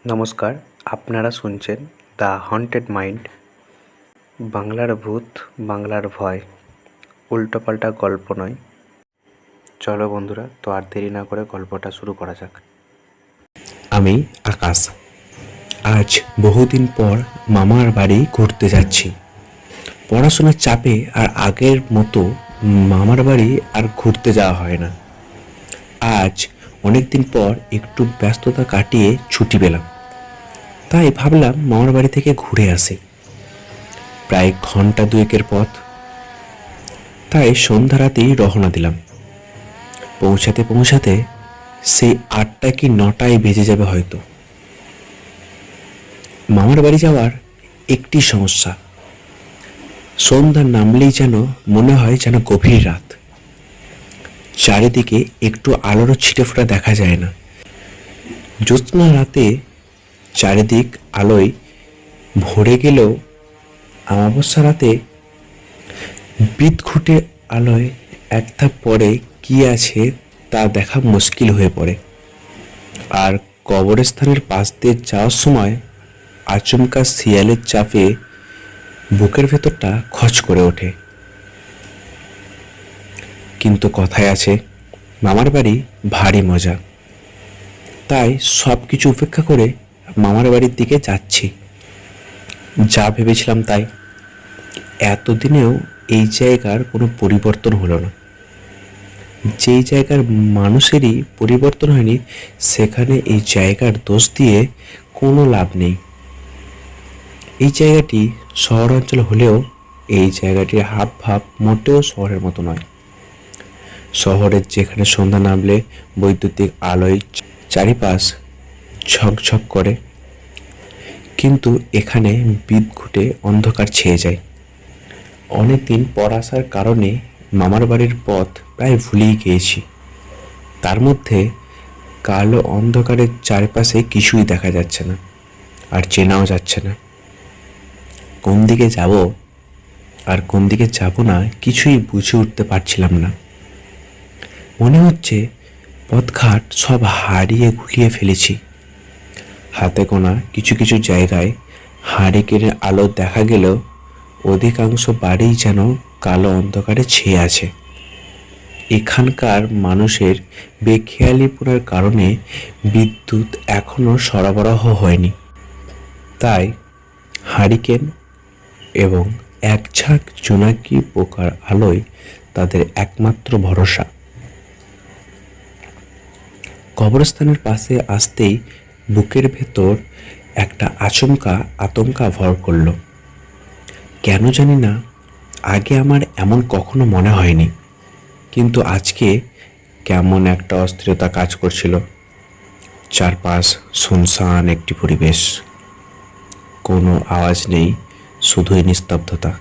নমস্কার, আপনারা শুনছেন দ্য হন্টেড মাইন্ড। বাংলার ভূত, বাংলার ভয়, উল্টোপাল্টা গল্প নয়। চলো বন্ধুরা, তো আর দেরি না করে গল্পটা শুরু করা যাক। আমি আকাশ। আজ বহুদিন পর মামার বাড়ি ঘুরতে যাচ্ছি। পড়াশোনার চাপে আর আগের মতো মামার বাড়ি আর ঘুরতে যাওয়া হয় না। আজ অনেক দিন পর একটু ব্যস্ততা কাটিয়ে ছুটি পেলাম, তাই ভাবলাম মামার বাড়ি থেকে ঘুরে আসি। প্রায় ঘন্টা দুয়েকের পথ, তাই সন্ধ্যা রাতেই রওনা দিলাম। পৌঁছাতে পৌঁছাতে সেই ৮টা কি ৯টায় বেজে যাবে হয়তো। মামার বাড়ি যাওয়ার একটি সমস্যা, সন্ধ্যা নামলেই যেন মনে হয় যেন গভীর রাত। চারিদিকে একটু আলোরও ছিটেফোঁটা দেখা যায় না। জ্যোৎস্না রাতে চারিদিক আলোয় ভরে গেলেও অমাবস্যা রাতে বিদঘুটে আলোয় এক ধাপ পরে কি আছে তা দেখা মুশকিল হয়ে পড়ে। আর কবরস্থানের পাশ দিয়ে যাওয়ার সময় আচমকা শিয়ালের চাপে বুকের ভেতরটা খচ করে ওঠে। কিন্তু কথায় আছে, মামার বাড়ি ভারী মজা। তাই সব কিছু উপেক্ষা করে মামার বাড়ির দিকে যাচ্ছি। যা ভেবেছিলাম তাই। এতদিনেও এই জায়গার কোনো পরিবর্তন হলো না। যেই জায়গার মানুষেরই পরিবর্তন হয়নি, সেখানে এই জায়গার দোষ দিয়ে কোনো লাভ নেই। এই জায়গাটি শহরাঞ্চল হলেও এই জায়গাটির হাব ভাব মোটেও শহরের মতো নয়। শহরের যেখানে সন্ধ্যা নামলে বৈদ্যুতিক আলোয় চারিপাশ ঝকঝক করে, কিন্তু এখানে বিদঘুটে অন্ধকার ছেয়ে যায়। অনেকদিন পর আসার কারণে মামার বাড়ির পথ প্রায় ভুলেই গিয়েছি। তার মধ্যে কালো অন্ধকারের চারপাশে কিছুই দেখা যাচ্ছে না, আর চেনাও যাচ্ছে না। কোন দিকে যাব আর কোন দিকে যাব না কিছুই বুঝে উঠতে পারছিলাম না। মনে হচ্ছে পথঘাট সব হারিয়ে গুলিয়ে ফেলেছি। হাতে গোনা কিছু কিছু জায়গায় হারিকেনের আলো দেখা গেলেও অধিকাংশ বাড়িই যেন কালো অন্ধকারে ছেয়ে আছে। এখানকার মানুষের বেখেয়ালিপনার কারণে বিদ্যুৎ এখনো সরবরাহ হয়নি, তাই হারিকেন এবং এক ঝাঁক জোনাকি পোকার আলোয় তাদের একমাত্র ভরসা। কবরস্থানের পাশে আসতেই বুকের ভেতর একটা আচমকা আতঙ্কা ভর করল। কেন জানি না, আগে আমার এমন কখনো মনে হয়নি, কিন্তু আজকে কেমন একটা অস্থিরতা কাজ করছিল। চারপাশ শুনশান একটি পরিবেশ, কোনো আওয়াজ নেই, শুধুই নিস্তব্ধতা।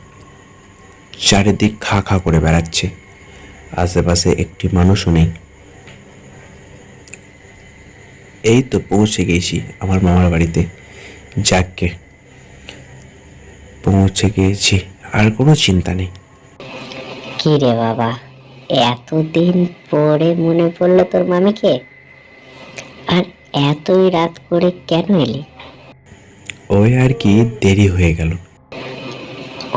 চারিদিক খা খা করে বেড়াচ্ছে, আশেপাশে একটি মানুষও নেই। এই তো পৌঁছে গেছি আমার মামার বাড়িতে। যাককে, পৌঁছে গিয়েছি, আর কোনো চিন্তা নেই। কি রে বাবা, এতদিন পরে মনে পড়লো তোর মামিকে? আর এতই রাত করে কেন এলি? ওই আর কি, দেরি হয়ে গেল।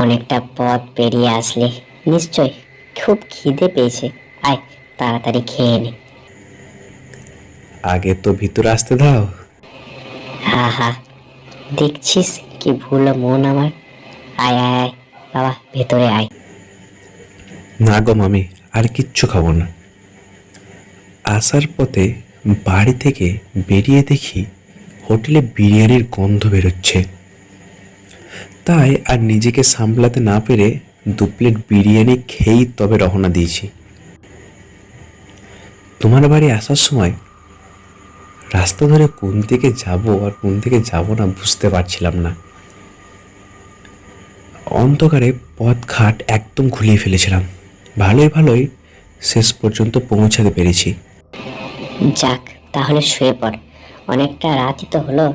অনেকটা পথ পেরিয়ে আসলি, নিশ্চয় খুব খিদে পেয়েছে। আয় তাড়াতাড়ি খেয়ে নে। আগে তো ভিতরে আসতে দাও। হা হা, দেখছিস কি ভুলো মন আমার। আয় আয় আয় বাবা, ভেতরে আয়। না গো মামি, আর কিচ্ছু খাবো না। আসার পথে বাড়ি থেকে বেরিয়ে দেখি হোটেলে বিরিয়ানির গন্ধ বেরোচ্ছে। তাই আর নিজেকে সামলাতে না পেরে 2 প্লেট বিরিয়ানি খেয়েই তবে রওনা দিয়েছি। তোমার বাড়ি আসার সময় রাস্তা ধরে কোন দিকে যাব আর কোন দিকে যাব না বুঝতে পারছিলাম না। অন্ধকারে পথঘাট একদম ঘুরিয়ে ফেলেছিলাম। ভালোই ভালোই শেষ পর্যন্ত পৌঁছাতে পেরেছি। যাক, তাহলে শুয়ে পড়, অনেকটা রাতই তো হলো।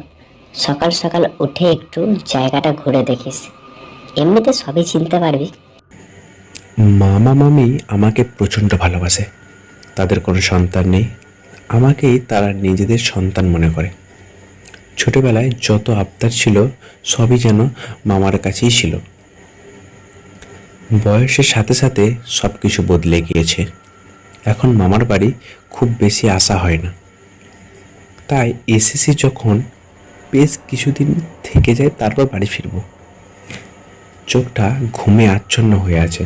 সকাল সকাল উঠে একটু জায়গাটা ঘুরে দেখিস, এমনিতে সবই চিনতে পারবি। মামা মামি আমাকে প্রচণ্ড ভালোবাসে। তাদের কোনো সন্তান নেই, আমাকেই তারা নিজেদের সন্তান মনে করে। ছোটবেলায় যত আবদার ছিল সবই যেন মামার কাছেই ছিল। বয়সের সাথে সাথে সব কিছু বদলে গিয়েছে। এখন মামার বাড়ি খুব বেশি আসা হয় না। তাই এসেছি যখন বেশ কিছুদিন থেকে যায়, তারপর বাড়ি ফিরব। চোখটা ঘুমে আচ্ছন্ন হয়ে আছে,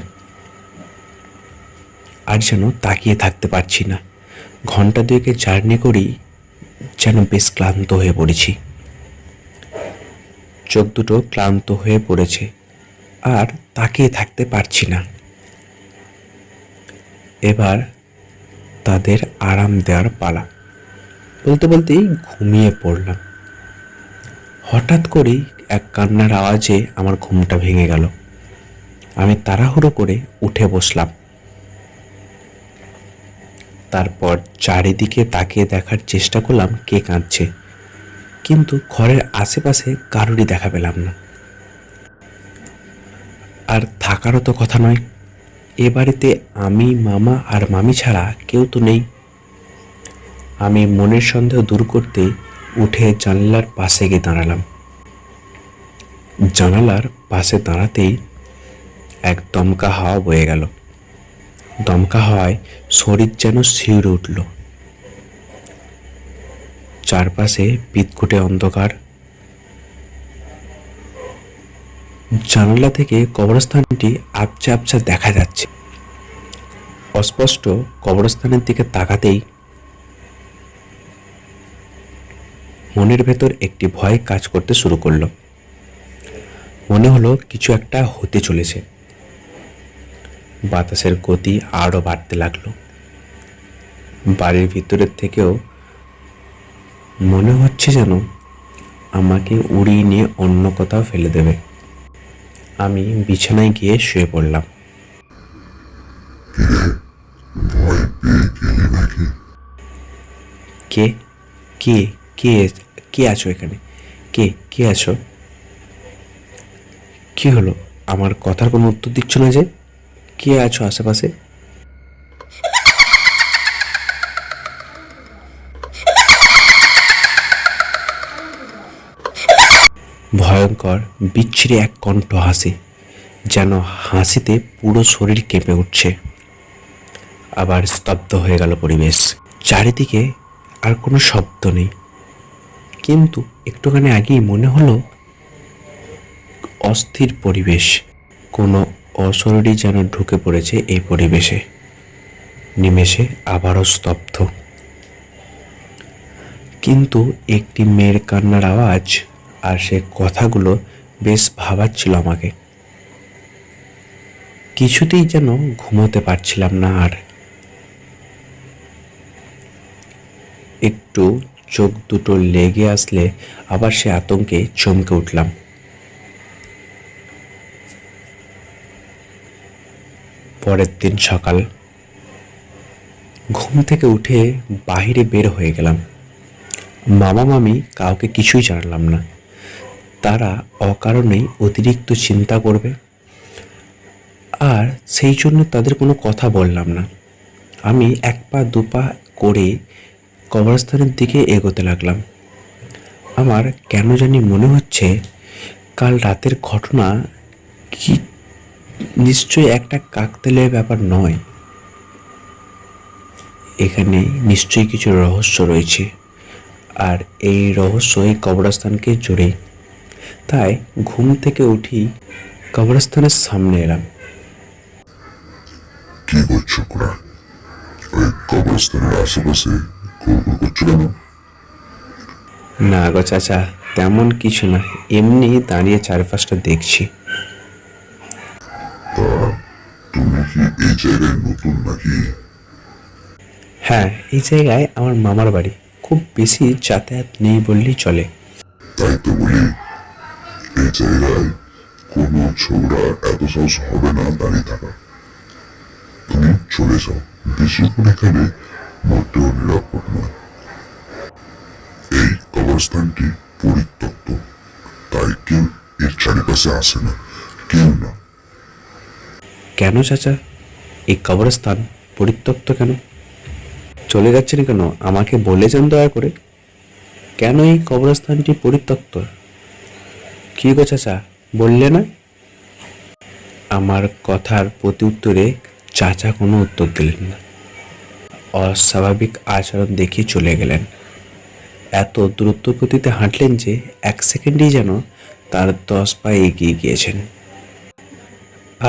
আর যেন তাকিয়ে থাকতে পারছি না। ঘন্টা দুয়েকের জার্নি করি যেন বেশ ক্লান্ত হয়ে পড়েছি। চোখ দুটো ক্লান্ত হয়ে পড়েছে, আর তাকিয়ে থাকতে পারছি না। এবার তাদের আরাম দেওয়ার পালা। বলতে বলতেই ঘুমিয়ে পড়লাম। হঠাৎ করেই এক কান্নার আওয়াজে আমার ঘুমটা ভেঙে গেল। আমি তাড়াহুড়ো করে উঠে বসলাম। তারপর চারিদিকে তাকিয়ে দেখার চেষ্টা করলাম কে কাঁদছে, কিন্তু ঘরের আশেপাশে কারোরই দেখা পেলাম না। আর থাকারও তো কথা নয়, এ বাড়িতে আমি, মামা আর মামি ছাড়া কেউ তো নেই। আমি মনের সন্দেহ দূর করতে উঠে জানালার পাশে গিয়ে দাঁড়ালাম। জানালার পাশে দাঁড়াতেই এক দমকা হাওয়া বয়ে গেল। দমকা হাওয়ায় শরীর যেন শিউরে উঠল। চারপাশে বিদঘুটে অন্ধকার। জানালা থেকে কবরস্থানটি আবছা আবছা দেখা যাচ্ছে। অস্পষ্ট কবরস্থানের দিকে তাকাতেই মনের ভেতর একটি ভয় কাজ করতে শুরু করলো। মনে হলো কিছু একটা হতে চলেছে। বাতাসের গতি আরো বাড়তে লাগলো। বাড়ির ভিতরের থেকেও মনে হচ্ছে যেন আমাকে উড়িয়ে নিয়ে অন্য কোথাও ফেলে দেবে। আমি বিছানায় গিয়ে শুয়ে পড়লাম। কে কে কে কে আছো এখানে? কে কে আছো? কি হলো? আমার কথার কোনো উত্তর দিচ্ছ না যে? কে আছো আশেপাশে? ভয়ঙ্কর বিচ্ছিরি এক কণ্ঠ হাসি, যেন হাসিতে পুরো শরীর কেঁপে উঠছে। আবার স্তব্ধ হয়ে গেল পরিবেশ। চারিদিকে আর কোনো শব্দ নেই, কিন্তু একটুখানি আগেই মনে হলো অস্থির পরিবেশ। কোনো অশরীরী যেন ঢুকে পড়েছে এই পরিবেশে। নিমেষে আবারও স্তব্ধ। কিন্তু একটি মেয়ের কান্নার আওয়াজ আর সে কথাগুলো বেশ ভাবাচ্ছিল আমাকে। কিছুতেই যেন ঘুমোতে পারছিলাম না। আর একটু চোখ দুটো লেগে আসলে আবার সে আতঙ্কে চমকে উঠলাম। পরের দিন সকাল, ঘুম থেকে উঠে বাইরে বের হয়ে গেলাম। মামা মামি কাউকে কিছুই জানালাম না। তারা অকারণেই অতিরিক্ত চিন্তা করবে, আর সেই জন্য তাদের কোনো কথা বললাম না। আমি এক পা দুপা করে কবরস্থানের দিকে এগোতে লাগলাম। আমার কেন জানি মনে হচ্ছে কাল রাতের ঘটনা কি নিশ্চয়ই একটা কাকতালীয় ব্যাপার নয়। এখানে নিশ্চয়ই কিছু রহস্য রয়েছে, আর এই রহস্য এই কবরস্থানকে জুড়ে। তাই ঘুম থেকে উঠি কবরস্থানের সামনে এলাম। কি করছো ওরা? ওই কবরস্থানের আশেপাশে ঘুরঘুর করছো কেন? না গো চাচা, তেমন কিছু না, এমনি দাঁড়িয়ে চারপাশটা দেখছি। তা তুমি কি এই জায়গায় নতুন নাকি? হ্যাঁ, এই জায়গায় আমার মামার বাড়ি, খুব বেশি যাতায়াত নেই বললেই চলে। তাই তো বলি, এই জায়গায় কোনো ছোকরা এত সাহস হবে না দাঁড়িয়ে থাকা। তুমি চলে যাও, বেশিক্ষণ এখানে মোটেও নিরাপদ নয়। এই কবরস্থানটি পরিত্যক্ত, তাই কেউ এর চারিপাশে আসে না, কেউ না। কেন চাচা, এই কবরস্থান পরিত্যক্ত কেন? চলে যাচ্ছেন কেন? আমাকে বলে যান দয়া করে। কেন এই কবরস্থানটি পরিত্যক্ত? কি গো চাচা, বললে না? আমার কথার প্রতি উত্তরে চাচা কোনো উত্তর দিলেন না। অস্বাভাবিক আচরণ দেখিয়ে চলে গেলেন। এত দ্রুত গতিতে হাঁটলেন যে 1 সেকেন্ডেই যেন তার 10 পা এগিয়ে গিয়েছেন।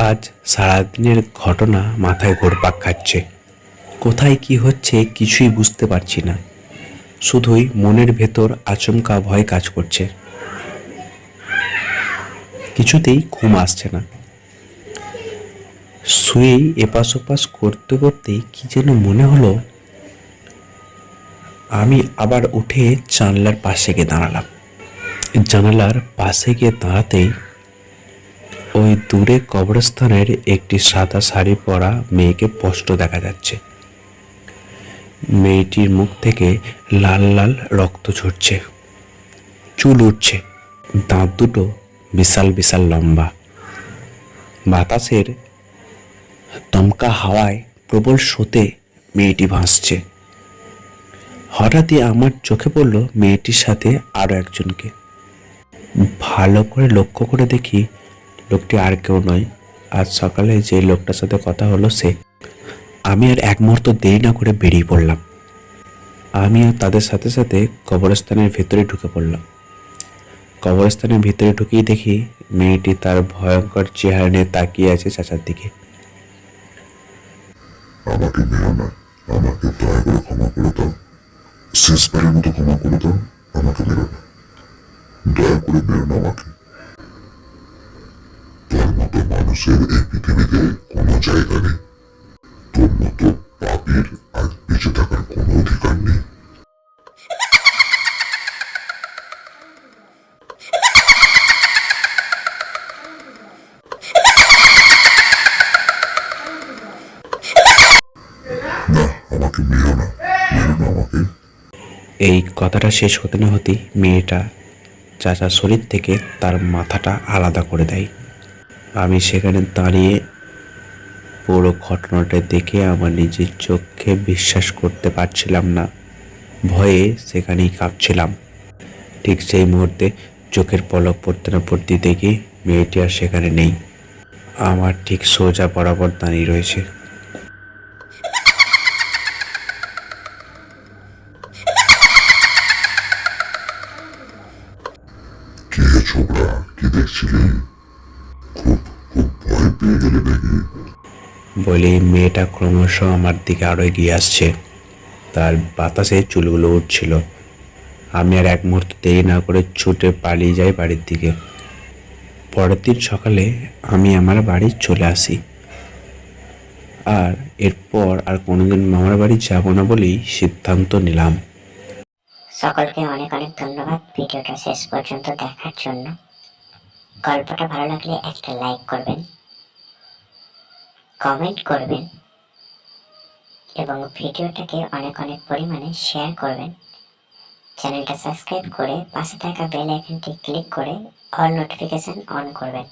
আজ সারাদিনের ঘটনা মাথায় ঘুরপাক খাচ্ছে। কোথায় কি হচ্ছে কিছুই বুঝতে পারছি না। শুধুই মনের ভেতর আচমকা ভয় কাজ করছে। কিছুতেই ঘুম আসছে না। শুয়েই এপাশ ওপাশ করতে করতেই কি যেন মনে হলো। আমি আবার উঠে জানলার পাশে গিয়ে দাঁড়ালাম। জানালার পাশে গিয়ে দাঁড়াতেই ওই দূরে কবরস্থানের একটি সাদা শাড়ি পরা মেয়েকে স্পষ্ট দেখা যাচ্ছে। মেয়েটির মুখ থেকে লাল লাল রক্ত ঝরছে, চুল উঠছে, দাঁত দুটো বিশাল বিশাল লম্বা। বাতাসের দমকা হাওয়ায় প্রবল স্রোতে মেয়েটি ভাসছে। হঠাৎই আমার চোখে পড়ল মেয়েটির সাথে আরো একজনকে। ভালো করে লক্ষ্য করে দেখি লোকটি আর কেউ নয়, আজ সকালে যে লোকটার সাথে কথা হলো সে। আমি আর এক মুহূর্ত দেরি না করে বেরিয়ে পড়লাম। আমিও তাদের সাথে সাথে কবরস্থানের ভেতরে ঢুকে পড়লাম। কবরস্থানের ভিতরে ঢুকেই দেখি মেয়েটি তার ভয়ঙ্কর চেহারা নিয়ে তাকিয়ে আছে চাচার দিকে। আমাকে মেরো না, আমাকে দয়া করে ক্ষমা করে দাও, শেষবারের মতো ক্ষমা করে দাও, আমাকে মেরো না, দয়া করে মেরো না আমাকে। তোর মতো মানুষের এই পৃথিবীতে কোনো জায়গা নেই, তোর মতো পাপীর আর বেঁচে থাকার কোনো অধিকার নেই। না, আমাকে মেরো না, মেরো না আমাকে। এই কথাটা শেষ হতে না হতেই মেয়েটা চাচার শরীর থেকে তার মাথাটা আলাদা করে দেয়। আমি সেখানে দাঁড়িয়ে পুরো ঘটনাটা দেখে আমার নিজের চোখে বিশ্বাস করতে পারছিলাম না। ভয়ে সেখানেই কাঁপছিলাম। ঠিক সেই মুহূর্তে চোখের পলক পড়তে না পড়তে দেখি মেয়েটি আর সেখানে নেই, আমার ঠিক সোজা বরাবর দাঁড়িয়ে রয়েছে। কি হে ছোকরা, কি দেখছিলি? খুব খুব ভয় পেয়ে গেলে নাকি? বলে মেয়েটা ক্রমশ আমার দিকে আরো এগিয়ে আসছে। তার বাতাসে চুলগুলো উঠছিল। আমি আর এক মুহূর্ত দেরি না করে ছুটে পালিয়ে যাই বাড়ির দিকে। পরের দিন সকালে আমি আমার বাড়ি চলে আসি। আর এরপর আর কোনোদিন মামার বাড়ি যাব না বলেই সিদ্ধান্ত নিলাম। সকলকে অনেক অনেক ধন্যবাদ ভিডিওটা শেষ পর্যন্ত দেখার জন্য। গল্পটা ভালো লাগলে একটা লাইক করবেন, কমেন্ট করবেন এবং ভিডিওটাকে অনেক অনেক পরিমাণে শেয়ার করবেন। চ্যানেলটা সাবস্ক্রাইব করে পাশে থাকা বেল আইকনটি ক্লিক করে অল নোটিফিকেশন অন করবেন।